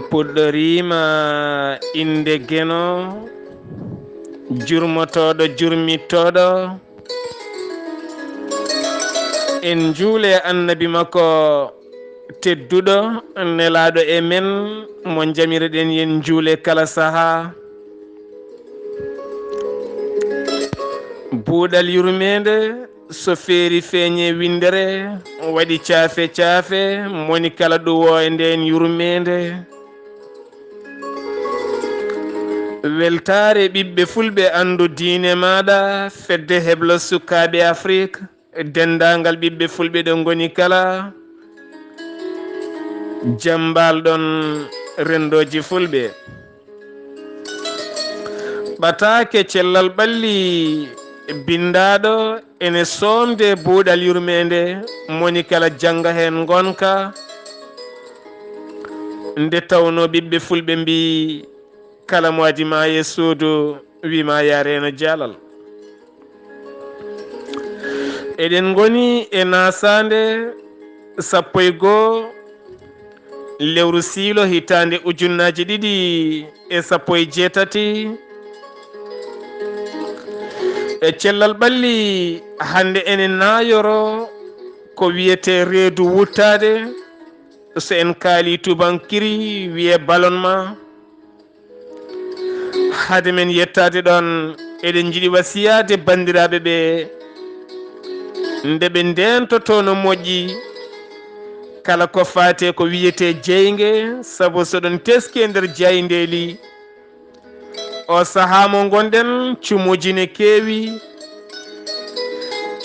puɗɗorima inde geno jurmotoɗo jurmittoɗo en juule annabi makko tedduɗo nelaɗo e men mo jamireɗen yen juule kala saaha buuɗal yurmede so feeri feeñe windere waɗi caafe caafe moni kala ɗuwo e nden yurmede weltare ɓiɓɓe fulɓe andu diine maɗa fedde heblo sukaɓe afrique dendagal ɓiɓɓe fulɓe ɗo goni kala jambalɗon rendoji fulɓe ɓatake cellal ɓalli bindaɗo ene somde buuɗal yurmede moni kala janga hen gonka nde tawno ɓiɓɓe fulɓe mbi kala mo adi ma e suudu wima yareno jalal eɗen goni e nasande 11 lewru siilo hitande 2018 e cellal ɓalli hande enen nayoro ko wiyete reedu wuttade so en kaali tubankiri wiye ballonnement hade men yettade ɗon eɗen jiiɗi wasiyade bandiraɓe ɓe nde ɓe ndentoto no moƴƴi kala ko fate ko wiyete jeyge saabu soɗon teski e nder jaydeli o saaha mo gonɗen cumuji ne keewi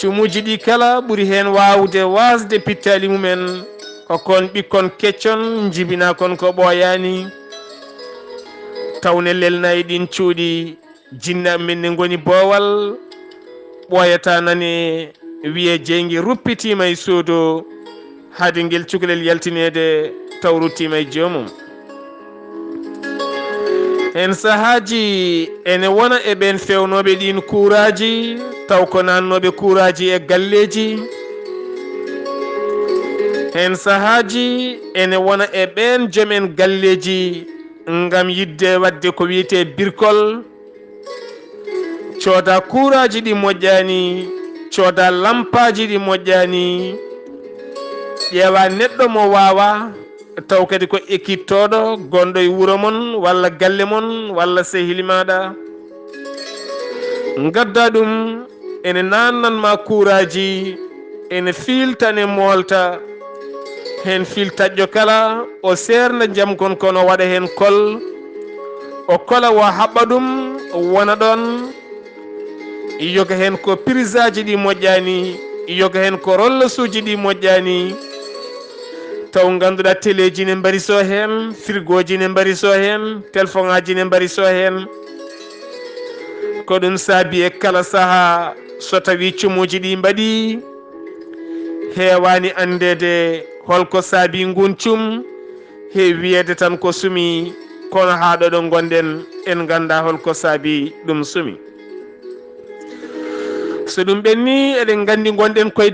cumuji ɗi kala ɓuuri hen wawde wasde pittali mumen ko kon ɓikkon keccon jibina kon ko ɓooyani tawne lelnayi ɗin cuuɗi jinnaɓe men ne goni boowal ɓooyata nane wiye jeyge ruppitima e suudu haade guel cukalel yaltinede taw ruttima e joomum en sahaji ene wona e ɓen fewnoɓe ɗin kuuraji taw ko nannoɓe kuuraji e galleji en sahaji ene wona e ɓen joomen galleji ngam yidde wadde ko wiyete birkol cooda kuuraji ɗi moƴƴani cooda lampaji ɗi moƴƴani ƴeewa neɗɗo mo wawa taw kadi ko ekkittoɗo gonɗo e wuuro mon walla galle mon walla sehili maɗa gadda ɗum ene nannanma kuuraji ene filtane molta hen filtaƴƴo kala o serna jaam kon kono waɗa hen kol o kola wo haɓɓa ɗum wona ɗon yoga hen ko prisaji ɗi moƴƴani yoga hen ko rollasuji ɗi moƴƴani taw ganduɗa téléji ne mbariso hen frigoji ne mbariso hen téléphone aji ne mbariso hen ko ɗum saabi e kala saaha so tawi cumuji ɗi mbaɗi heewani andede holko saabi ngun cum he wiyede tan ko sumi kono ha ɗo ɗo gonɗen en ganda holko saabi ɗum sumi so ɗum ɓenni eɗen gandi gonɗen koye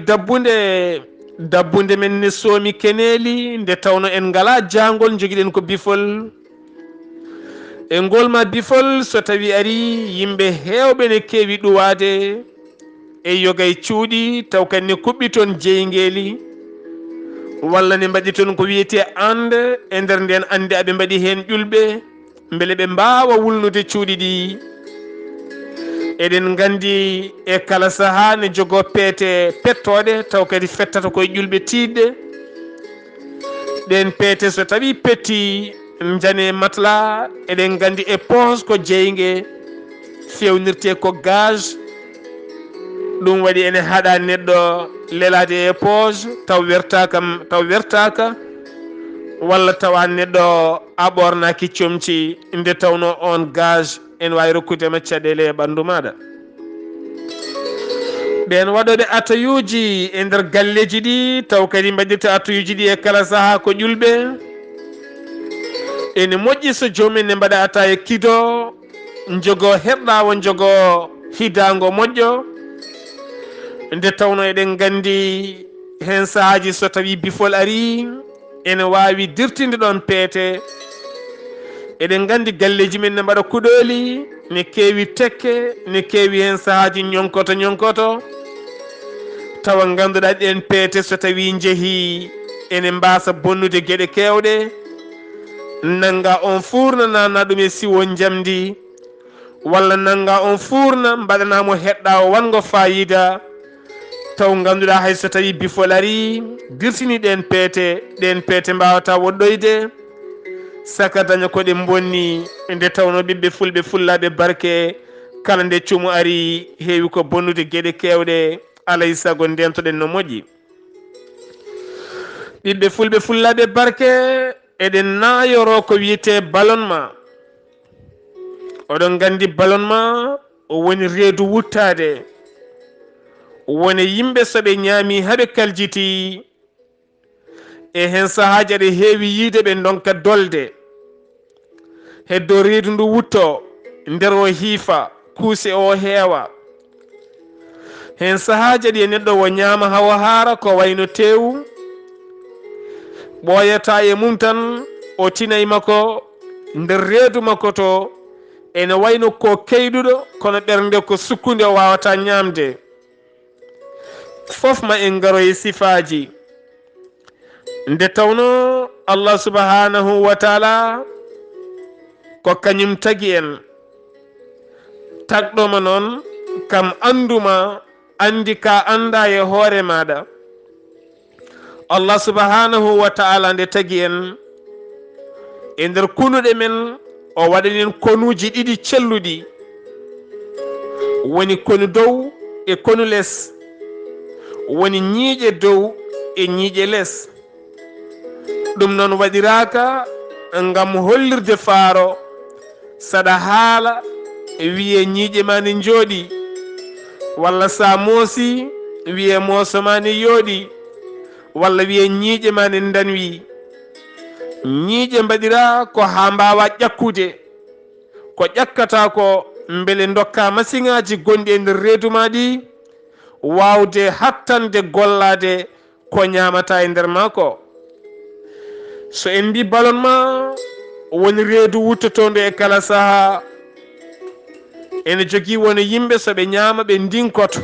dabbude men ne soomi keneli nde tawno en ngala jangol joguiɗen ko bifol e ngolma bifol so tawi ari yimɓe hewɓe ne keewi ɗuwade e yogay cuuɗi taw kadi ne kuɓɓi toon jeygeli walla ne mbaɗi toon ko wiyete ande e nder nden ande aɓe mbaɗi hen ƴulɓe beele ɓe mbawa wulnude cuuɗi ɗi eɗen gandi e kala saaha ne jogo peete pettoɗe taw kadi fettata koye ƴulɓe tiɗɗe ɗen peete so tawi petti jane matla eɗen gandi e poos ko jeyge fewnirte ko gage ɗum waɗi ene haɗa neɗɗo lelade e poos taw wertaka walla tawa neɗɗo a ɓornaki comci nde tawno on gage en wawi rokkudema caɗele e ɓandu maɗa ɓen waɗoɓe atayuji e nder galleji ɗi taw kadi mbaɗirta atayuji ɗi e kala saaha ko ƴulɓe ene moƴƴi so jomumen ne mbaɗa ata e kido jogo herɗawo jogo hidango moƴƴo nde tawno eɗen gandi hen saahaji so tawi bifol ari ene wawi dirtinde ɗon peete eɗen gandi galleji men ne mbaɗa kuɗoli ne keewi tekke ne keewi hen sahaji ñonkoto tawa ganduɗa ɗen peete so tawi jeehi ene mbasa bonnude gueɗe kewɗe nanga on furna nana ɗum e siwo jamdi walla nanga on furna mbaɗanamo heɗɗa o wango fayida taw ganduɗa hay so tawi bifol ari dirtini ɗen peete mbawata woɗɗoyde saka daña koɗe bonni nde tawno ɓiɓɓe fulɓe fullaɓe barke kala nde cuumu ari heewi ko bonnude gueɗe kewɗe alay saago ndentoɗen no moƴƴi ɓiɓɓe fulɓe fullaɓe barke eɗen nayoro ko wiyete ballonnement oɗon gandi ballonnement o woni reedu wuttade woni yimɓe soɓe ñaami haɓe kaljiti e hen sahaji aɗa heewi yiide ɓe donka dolde heddo reedu ndu wutto nder o hiifa kuuse o heewa hen sahaji aɗi e neɗɗo wo ñaama hawa haara ko wayno tewu ɓooyata e mum tan o tinay makko nder reedu makko to ene wayno ko keyɗuɗo kono ɓernde ko sukkunde o wawata ñamde fof ma en garo e sifaji nde tawno Allah subhanahu wa taala ko kañum tagi en tagɗoma noon kam anduma andi ka anda e hoore maɗa Allah subhanahu wa taala nde tagi en e nder kunuɗe men o waɗanen konuji ɗiɗi celluɗi woni konu dow e konu less woni ñiiƴe dow e ñiiƴe less ɗum noon waɗiraka ngam hollirde faaro saɗa haala wiye ñiiƴe ma ne jooɗi walla sa moosi wiye mooso ma ne yooɗi walla wiye ñiiƴe ma ne danwi ñiiƴe mbaɗira ko ha mbawa ƴakkude ko ƴakkata ko beele dokka masiŋaji gonɗi e nder reedu ma ɗi wawde hattande gollade ko ñamata e nder mako so en mbi ballonnement woni reedu wuttotondo e kala saaha ene jogui woni yimɓe soɓe ñama ɓe ndinkoto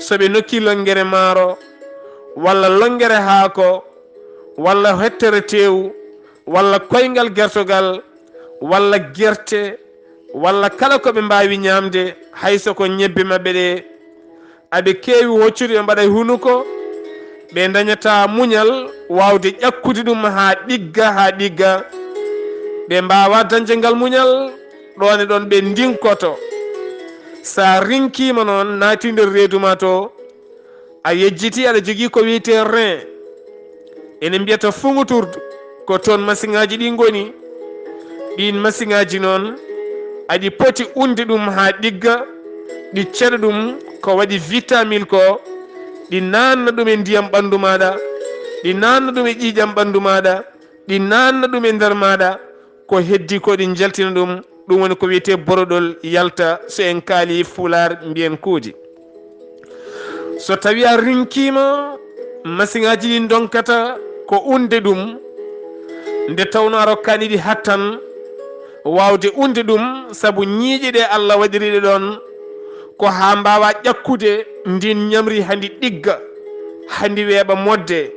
soɓe nokki longere maaro walla longere haako walla hettere tew walla koyngal gertogal walla gerte walla kala koɓe mbawi ñamde hayso ko ñebbe mabɓe ɗe aɓe keewi hoccude ɓe mbaɗa hunuko ɓe dañata muñal wawde ƴakkude ɗum ha ɗigga ɓe mbawa dañde ngal muñal ɗon e ɗon ɓe ndinkoto sa rinkima noon naati nder reedu ma to a yejjiti aɗa jogui ko wiyete rein ene mbiyata fungoturdu ko toon masiŋaji ɗi goni ɗin masiŋaji noon aɗi poti unde ɗum ha ɗigga ɗi ceɗa ɗum ko waɗi vitamine ko ɗi nanna ɗum e ndiyam ɓandu maɗa ɗi nanna ɗum e ƴiƴam ɓandu maɗa ɗi nanna ɗum e nder maɗa ko heddi ko ɗi jaltina ɗum ɗum woni ko wiyete boroɗol yalta so en kaali fular mbiyen kuuji so tawi a rinkima masiŋaji ɗi donkata ko unde ɗum nde tawno a rokkani ɗi hattan wawde unde ɗum saabu ñiiƴe ɗe Allah waɗiriɗe ɗon ko ha mbawa ƴakkude ndin ñamri handi ɗigga handi weeɓa modde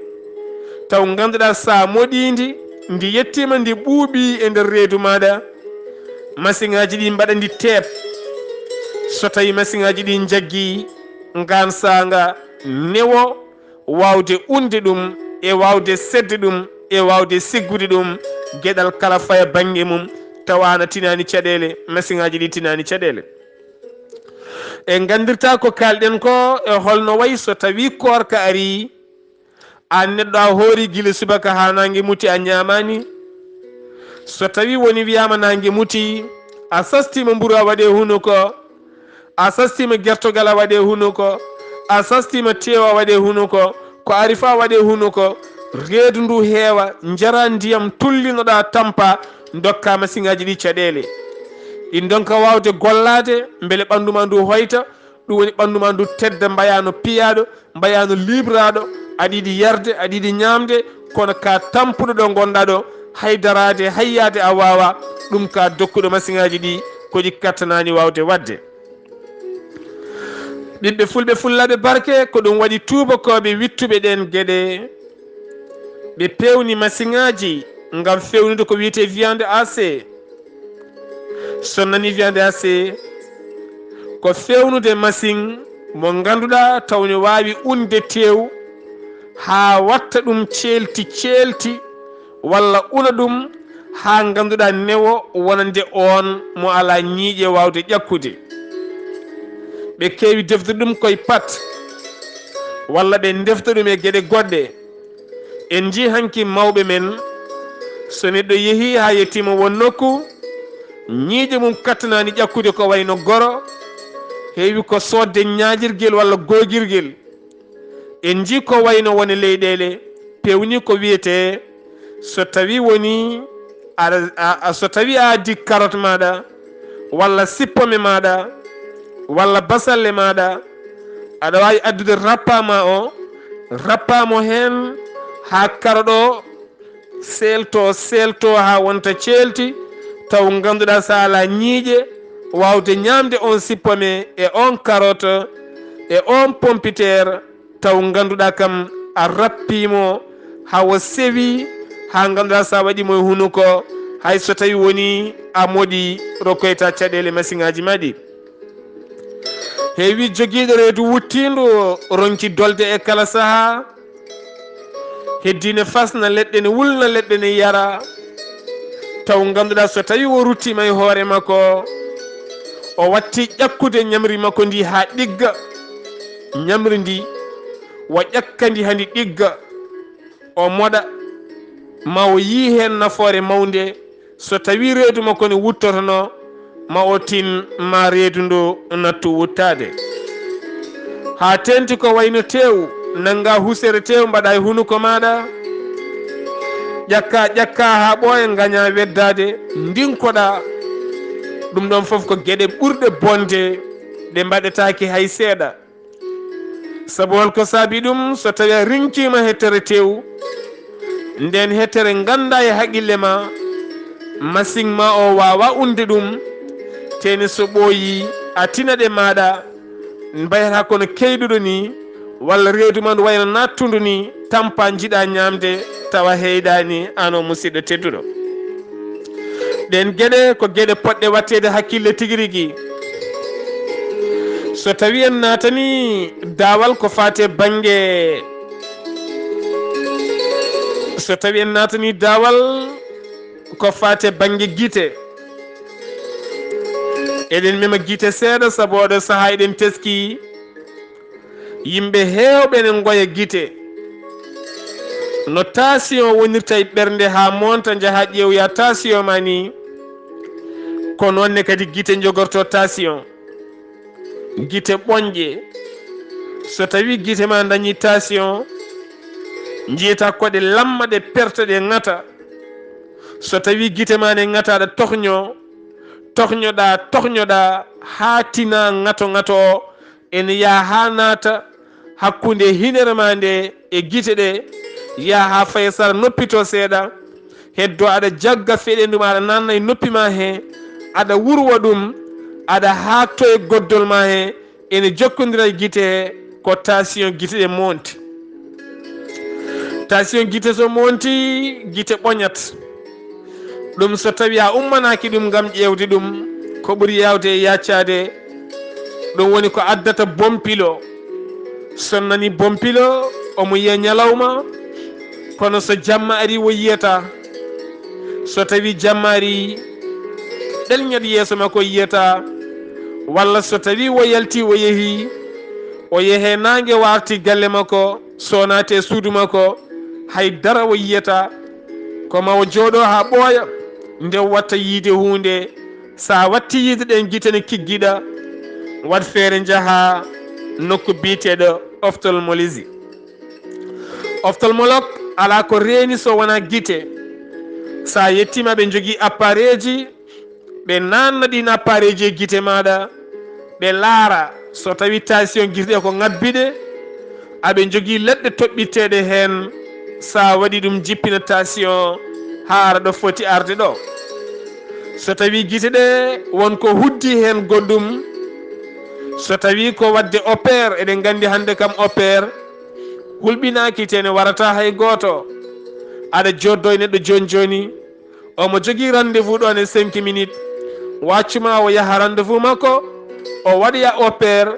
taw ganduɗa sa moɗidi ndi yettima ndi ɓuuɓi e nder reedu maɗa masiŋaji ɗi mbaɗa ndi teep so tawi masiŋaji ɗi jaggui ngan sanga newo wawde unde ɗum e wawde sedde ɗum e wawde siggude ɗum gueɗal kala faya banggue mum tawana tinani caɗele masiŋaji ɗi tinani caɗele e gandirta ko kalɗen ko e holno wayi so tawi korka ari an neɗɗo a hoori guila subaka ha nangue muti a ñamani so tawi woni wiyama nangue muti a sastima mburu a waɗe hunuko a sastima guertogal a waɗe hunuko a sastima tew a waɗe hunuko ko ari fa waɗe hunuko reedu ndu heewa jara ndiyam tullinoɗa tampa dokka masiŋaji ɗi caɗele ɗin donka wawde gollade beele ɓanduma ndu hoyta ɗum woni ɓanduma ndu tedda mbayano piyaɗo mbayano libraɗo aɗa yiɗi yarde aɗa yiɗi ñamde kono ka tampuɗo ɗo gonɗa ɗo haydarade hayyade a wawa ɗum ka dokkuɗo masiŋaji ɗi koji kattanani wawde wadde. ɓiɓɓe fulɓe fullaɓe barke ko ɗum waɗi tubakoɓe wittuɓe ɗen gueɗe ɓe pewni masiŋaji ngam fewnude ko wiyete viande AC. so nani viande AC ko fewnude masiŋ mo ganduɗa tawne wawi unde tew ha watta ɗum ceelti walla una ɗum ha ganduɗa newo wonande on mo ala ñiiƴe wawde ƴakkude. ɓe kewi deftude ɗum koye pat walla ɓe defta ɗum e gueɗe goɗɗe. en ji hanki mawɓe men so neɗɗo yeehi ha yettima won nokku ñiiƴe mum kattanani ƴakkude ko wayno goro heewi ko sodde ñaajirguel walla googirguel. en ji ko wayno woni leyɗele pewni ko wiyete so tawi woni so tawi a addi carotte maɗa walla sippome maɗa walla basalle maɗa aɗa wawi addude rappama o rappamo hen ha carotte o selto ha wonta ceelti taw ganduɗa sa ala ñiiƴe wawde ñamde on sippome e on carotte e on pompiteére taw ganduɗa kam a rappimo hawo sewi ha ganduɗa sa waɗimo e hunuko hay so tawi woni a moɗi rokkoyta caɗele masiŋaji maɗi. heewi joguiɗo reedu wuttindu ronki dolde e kala saaha heddine fasna leɗɗe ne wulna leɗɗe ne yara taw ganduɗa so tawi o ruttima e hoore makko o watti ƴakkude ñamri makko ndi ha ɗigga ñamri ndi o ƴakkandi handi ɗigga o moɗa ma o yi hen nafoore mawde so tawi reedu makko ne wuttotono ma o tin ma reedu ndu nattu wuttade. ha tenti ko wayno tew nanga husere tew mbaɗa e hunuko maɗa ƴakka ha ɓooya gaña weddade ndinkoɗa ɗum ɗon foof ko gueɗe ɓurɗe bonde ɗe mbaɗetaki hay seeɗa. sabu holko saabi ɗum so tawi a rinkima hettere tew nden hettere ganda e haqqille ma masiŋ ma o wawa unde ɗum teni so ɓooyi a tinaɗe maɗa mbayata kono keyɗuɗo ni walla reedu ma ndu wayno nattudu ni tampa jiiɗa ñamde tawa heydani ano musidɗo tedduɗo. ɗen gueɗe ko gueɗe poɗɗe wattede hakkille tigui rigui. so tawi en natani dawal ko fate banggue so tawi en natani dawal ko fate banggue guite eɗen mema guite seeɗa saabu oɗo saaha eɗen teski yimɓe hewɓe ne goya guite no tension wonirta e ɓernde ha monta jaaha ƴewya tension ma ni ko nonne kadi guite jogorto tension. guite ɓoñƴe so tawi guite ma dañi tension jiyata koɗe lamma ɗe perta ɗe ŋata. so tawi guite ma ne ŋata aɗa tohñoɗa ha tina ŋato ene yaha ha naata hakkude hinere ma nde e guite ɗe yaha ha faye sara noppito seeɗa heddo aɗa jagga feɗendu ma aɗa nanna e noppi ma he aɗa wurwa ɗum aɗa hatto e goddol ma he ene jokkodira e guite he ko tension guite ɗe monti. tension guite so monti guite ɓoñat ɗum so tawi a ummanaki ɗum gam ƴewde ɗum ko ɓuuri yawde e yaccade ɗum woni ko addata bompilo. so nani bompilo omo yiya ñalawma kono so jamma ari wo yiyata. so tawi jamma ari ɗelñat yeeso makko yiyata walla so tawi wo yalti o yeehi o yeehe nangue warti galle makko so naate suudu makko haydara o yiyata ko ma o jooɗo ha ɓooya nde watta yiide hunde sa watti yiide ɗen guite ne kigguiɗa wat feere jaaha nokku biteɗo ophtalmologie. ophtalmologue ala ko reeni so wona guite. sa yettima ɓe jogui appareil ji ɓe nanna ɗin appareil ji e guite maɗa ɓe laara so tawi tension guite ɗe ko ngabbiɗe aɓe jogui leɗɗe toɓɓitteɗe hen sa waɗi ɗum jippina tension haara ɗo foti arde ɗo. So tawi gite ɗe wonko huddi hen goɗɗum, so tawi ko wadde opére, eɗen gandi hande kam opére hulɓinaki tene warata hay goto. aɗa joddo e neɗɗo joni joni omo jogui rendez-vous ɗon e 5 minutes, waccuma o yaha rendez-vous makko o waɗoya opére,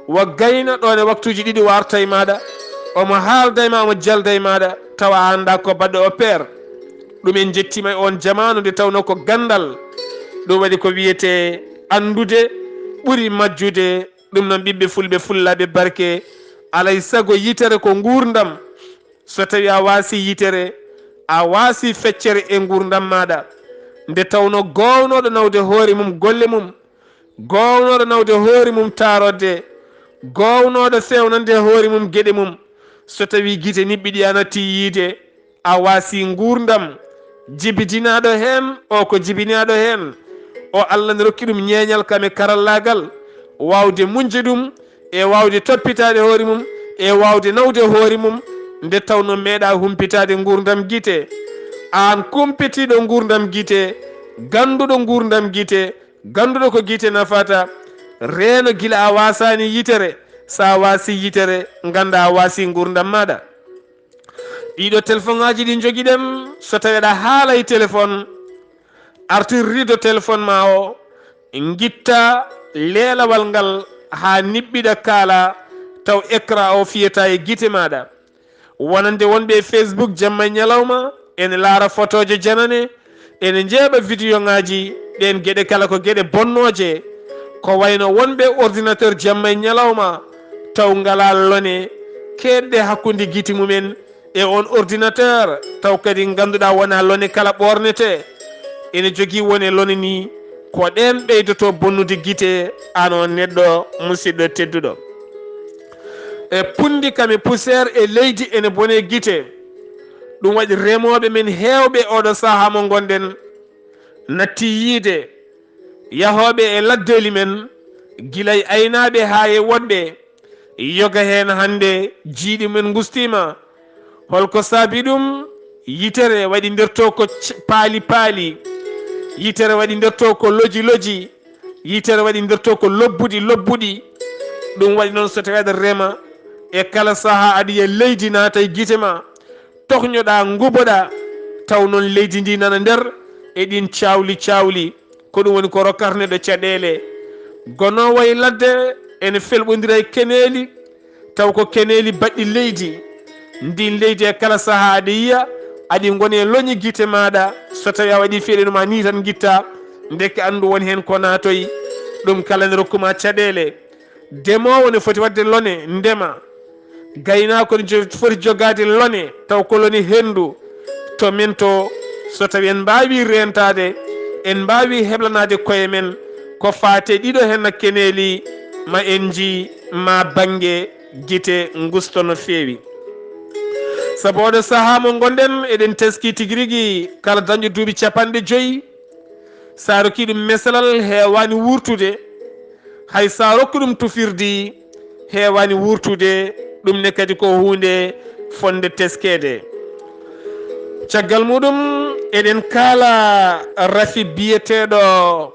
wo gayna ɗon e waktuji ɗiɗi warta e maɗa, omo haalda e ma, omo jalda e maɗa, tawa anda ko baɗɗo opére. ɗum en jettima e on jamanu nde tawno ko gandal. ɗum waɗi ko wiyete andude ɓuuri majjude. ɗum noon ɓiɓɓe fulɓe fullaɓe barke, alay saago yitere ko gurdam. so tawi a waasi yitere, a waasi feccere e gurdam maɗa, nde tawno gownoɗo nawde hoore mum golle mum, gownoɗo nawde hoore mum tarodde, gownoɗo fewnande hoore mum gueɗe mum. so tawi guite niɓɓiɗi a natti yiide, a waasi gurdam jibidinaɗo hen o ko jibinaɗo hen o Allah ne rokki ɗum ñeeñal kam e karallagal wawde munje ɗum e wawde toppitade hoore mum e wawde nawde hoore mum, nde tawno meeɗa humpitade gurdam guite. an kumpitiɗo gurdam guite, ganduɗo gurdam guite, ganduɗo ko guite nafata, reeno gila a wasani yitere. sa wasi yitere ganda a wasi gurdam maɗa. ɗiɗo téléphone ngaji ɗi joguiɗen, so tawi aɗa haala e téléphone, artirrido téléphone ma o, guitta leelawal ngal ha niɓɓiɗa kaala, taw écran o fiyata e guite maɗa. wonande wonɓe Facebook jamma e ñalawma ene laara photoje janane, ene jeeɓa vidéo ngaji ɗen gueɗe kala ko gueɗe bonnoje, ko wayno wonɓe ordinateur jamma e ñalawma taw ngala lone keɗɗe hakkude guite mumen e on ordinateur, taw kadi ganduɗa wona lone kala ɓornete, ene jogui woni lone ni, ko ɗen ɓeydoto bonnude guite an on neɗɗo musidɗo tedduɗo. e pundi kam e poussiére e leydi ene bone guite. ɗum waɗi remoɓe men hewɓe oɗo saaha mo gonɗen natti yiide yahoɓe e laddeli men, guilay aynaɓe ha e woɗɓe yoga hen hande jiiɗi men gustima. holko saabi ɗum? yitere waɗi nderto ko paali paali, yitere waɗi nderto ko loji loji, yitere waɗi nderto ko lobbuɗi lobbuɗi. ɗum waɗi noon so tawi aɗa rema e kala saaha aɗa yiya leydi naata e guite ma, tohñoɗa guboɗa, taw noon leydi ndi nana nder e ɗin cawli cawli. ko ɗum woni ko rokkata neɗɗo caɗele. gonowo e ladde ene felɓodira e keneeli, taw ko keneeli baɗɗi leydi. ndin leydi e kala saaha aɗa yiya aɗi goni e loñi guite maɗa. so tawi a waɗi feɗenuma ni tan guitta, dekke andu woni hen ko natoyi. ɗum kala ne rokkuma caɗele. ndemowo ne foti wadde lone ndema, gaynako ne foti jogade lone, taw ko lone hendu. to min to so tawi en mbawi rentade, en mbawi heblanade koye men ko fate ɗiɗo hen keneeli, ma en ji ma banggue guite gusto no fewi. saabu oɗo saaha mo gonɗen eɗen teski tigui rigui kala dañƴo duuɓi 50 sa rokki ɗum mesalal hewani wurtude, hay sa rokku ɗum tufirdi hewani wurtude. ɗum ne kadi ko hunde fonde teskede. caggal muɗum eɗen kaala rafi biyeteɗo,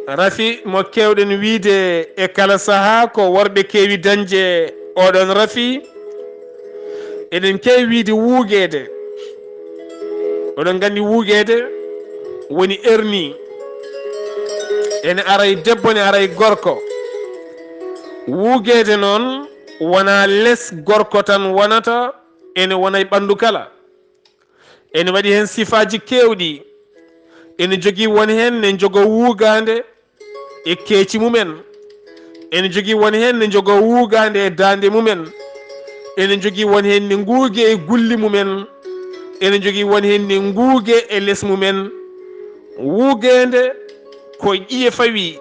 rafi mo kewɗen wiide e kala saaha ko worɓe kewi dañde oɗon rafi. eɗen kewi wiide wuuguede. oɗon gandi wuuguede woni erni, ene aray debbo ne aray gorko. wuuguede noon wona less gorko tan wonata, ene wona e ɓandu kala. ene waɗi hen sifaji kewɗi. ene jogui woni hen ne jogo wuugande e keeci mumen, ene jogui woni hen ne jogo wuugande e dande mumen, ene jogui woni hen ne nguugue e gulli mumen, ene jogui woni hen ne nguugue e less mumen. wuugede ko ƴiye fawi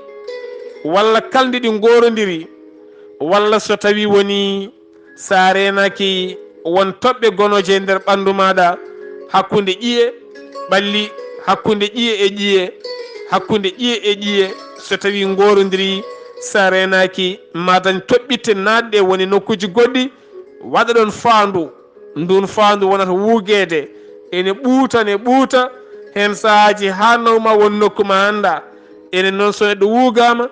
walla kalde ɗi gorodiri, walla so tawi woni sa renaki won toɓɓe gonoje e nder ɓandu maɗa, hakkude ƴiye ɓalli, hakkude ƴiye e ƴiye, hakkude ƴiye e ƴiye. so tawi gorodiri sa renaki madañ toɓɓitte natɗe woni nokkuji goɗɗi, waɗa ɗon faandu. ndun faandu wonata wuuguede ene ɓuuta hen saahaji ha nawma won nokkuma anda ene noon so neɗɗo wuugama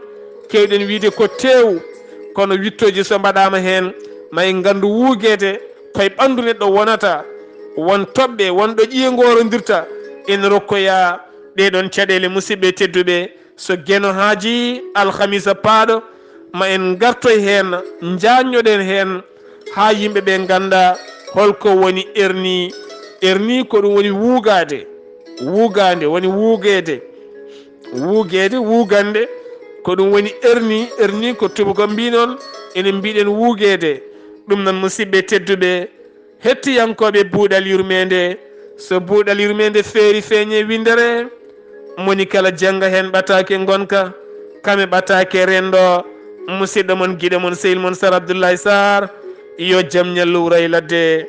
kewɗen wiide ko tew kono wittoji so mbaɗama hen ma en gandu wuuguede koye ɓandu neɗɗo wonata won toɓɓe wonɗo ƴiye gorodirta ene rokkoya ɗeɗon caɗele musidɓe tedduɓe so gueno haaji alhamisa paaɗo ma en gartoy hen jañoɗen hen ha yimɓeɓe ganda holko woni erni ko ɗum woni wuugade woni wuugande ko ɗum woni erni ko tubakoɓe mbi noon enen mbiɗen wuugede ɗum noon musidɓe tedduɓe hettiyankoɓe buuɗal yurmede so buuɗal yurmede feeri feeñe windere moni kala jangga hen ɓatake gonka kame ɓatake rendo musidɗo mon guiɗo mon sehil mon Sar Abdoulaye Sarr yo jaam ñallu wuray ladde